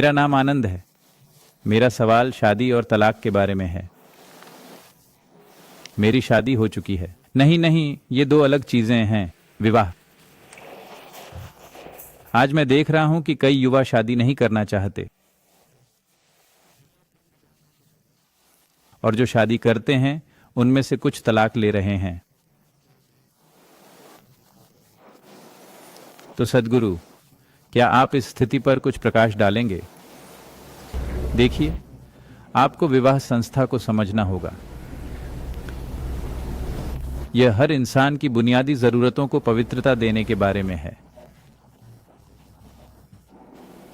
मेरा नाम आनंद है। मेरा सवाल शादी और तलाक के बारे में है। मेरी शादी हो चुकी है। नहीं नहीं, ये दो अलग चीजें हैं। विवाह। आज मैं देख रहा हूं कि कई युवा शादी नहीं करना चाहते, और जो शादी करते हैं उनमें से कुछ तलाक ले रहे हैं। तो सद्गुरु, क्या आप इस स्थिति पर कुछ प्रकाश डालेंगे? देखिए, आपको विवाह संस्था को समझना होगा। यह हर इंसान की बुनियादी जरूरतों को पवित्रता देने के बारे में है।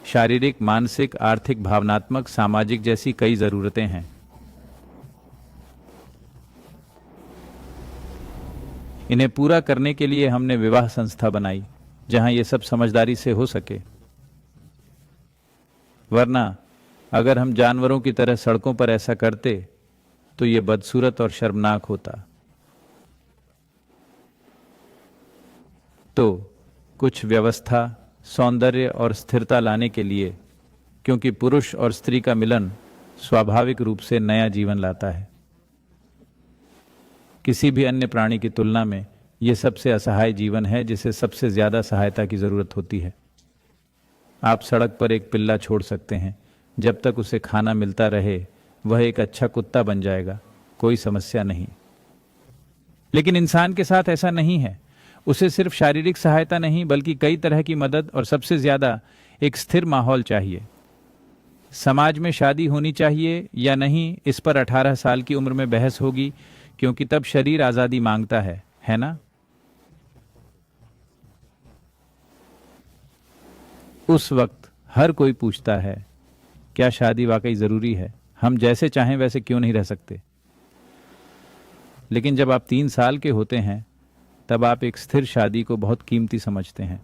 शारीरिक, मानसिक, आर्थिक, भावनात्मक, सामाजिक जैसी कई जरूरतें हैं। इन्हें पूरा करने के लिए हमने विवाह संस्था बनाई, जहां यह सब समझदारी से हो सके। वरना अगर हम जानवरों की तरह सड़कों पर ऐसा करते तो यह बदसूरत और शर्मनाक होता। तो कुछ व्यवस्था, सौंदर्य और स्थिरता लाने के लिए, क्योंकि पुरुष और स्त्री का मिलन स्वाभाविक रूप से नया जीवन लाता है। किसी भी अन्य प्राणी की तुलना में यह सबसे असहाय जीवन है जिसे सबसे ज्यादा सहायता की जरूरत होती है। आप सड़क पर एक पिल्ला छोड़ सकते हैं, जब तक उसे खाना मिलता रहे वह एक अच्छा कुत्ता बन जाएगा, कोई समस्या नहीं। लेकिन इंसान के साथ ऐसा नहीं है। उसे सिर्फ शारीरिक सहायता नहीं, बल्कि कई तरह की मदद, और सबसे ज्यादा एक स्थिर माहौल चाहिए। समाज में शादी होनी चाहिए या नहीं, इस पर 18 साल की उम्र में बहस होगी, क्योंकि तब शरीर आजादी मांगता है ना? उस वक्त हर कोई पूछता है, क्या शादी वाकई जरूरी है? हम जैसे चाहें वैसे क्यों नहीं रह सकते? लेकिन जब आप 3 साल के होते हैं, तब आप एक स्थिर शादी को बहुत कीमती समझते हैं।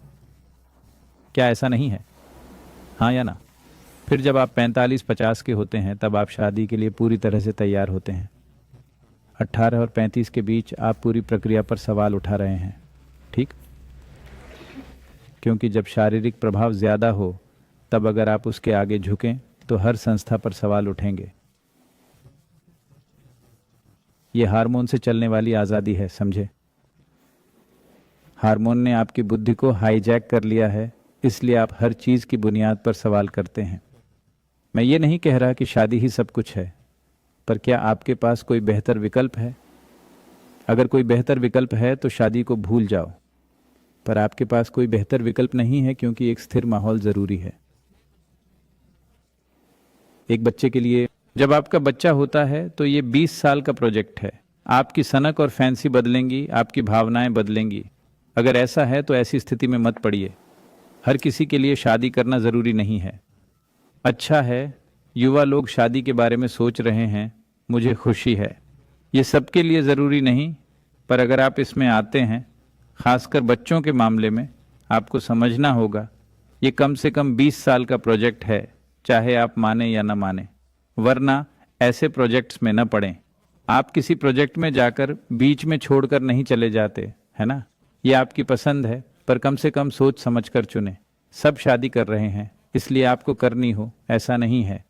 क्या ऐसा नहीं है? हाँ या ना? फिर जब आप 45-50 के होते हैं, तब आप शादी के लिए पूरी तरह से तैयार होते हैं। 18 और 35 के बीच आप पूरी प्रक्रिया पर सवाल उठा रहे हैं, ठीक? क्योंकि जब शारीरिक प्रभाव ज्यादा हो, तब अगर आप उसके आगे झुकें तो हर संस्था पर सवाल उठेंगे। यह हार्मोन से चलने वाली आजादी है, समझे? हार्मोन ने आपकी बुद्धि को हाईजैक कर लिया है, इसलिए आप हर चीज की बुनियाद पर सवाल करते हैं। मैं ये नहीं कह रहा कि शादी ही सब कुछ है, पर क्या आपके पास कोई बेहतर विकल्प है? अगर कोई बेहतर विकल्प है तो शादी को भूल जाओ, पर आपके पास कोई बेहतर विकल्प नहीं है, क्योंकि एक स्थिर माहौल जरूरी है। एक बच्चे के लिए, जब आपका बच्चा होता है तो ये 20 साल का प्रोजेक्ट है। आपकी सनक और फैंसी बदलेंगी, आपकी भावनाएं बदलेंगी। अगर ऐसा है तो ऐसी स्थिति में मत पड़िए। हर किसी के लिए शादी करना जरूरी नहीं है। अच्छा है, युवा लोग शादी के बारे में सोच रहे हैं, मुझे खुशी है। ये सबके लिए जरूरी नहीं, पर अगर आप इसमें आते हैं, खासकर बच्चों के मामले में, आपको समझना होगा ये कम से कम 20 साल का प्रोजेक्ट है, चाहे आप माने या न माने। वरना ऐसे प्रोजेक्ट्स में न पड़ें। आप किसी प्रोजेक्ट में जाकर बीच में छोड़कर नहीं चले जाते, है ना? ये आपकी पसंद है, पर कम से कम सोच समझकर चुने। सब शादी कर रहे हैं, इसलिए आपको करनी हो, ऐसा नहीं है।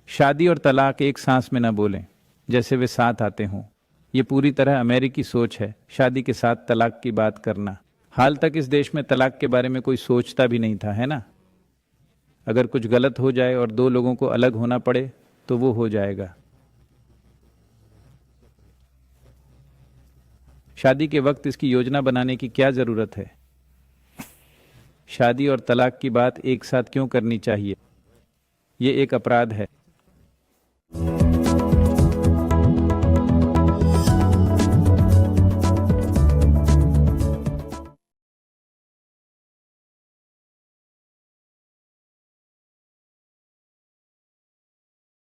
शादी और तलाक एक सांस में न बोलें, जैसे वे साथ आते हों। ये पूरी तरह अमेरिकी सोच है, शादी के साथ तलाक की बात करना। हाल तक इस देश में तलाक के बारे में कोई सोचता भी नहीं था, है ना? अगर कुछ गलत हो जाए और 2 लोगों को अलग होना पड़े तो वो हो जाएगा। शादी के वक्त इसकी योजना बनाने की क्या जरूरत है? शादी और तलाक की बात एक साथ क्यों करनी चाहिए? ये एक अपराध है।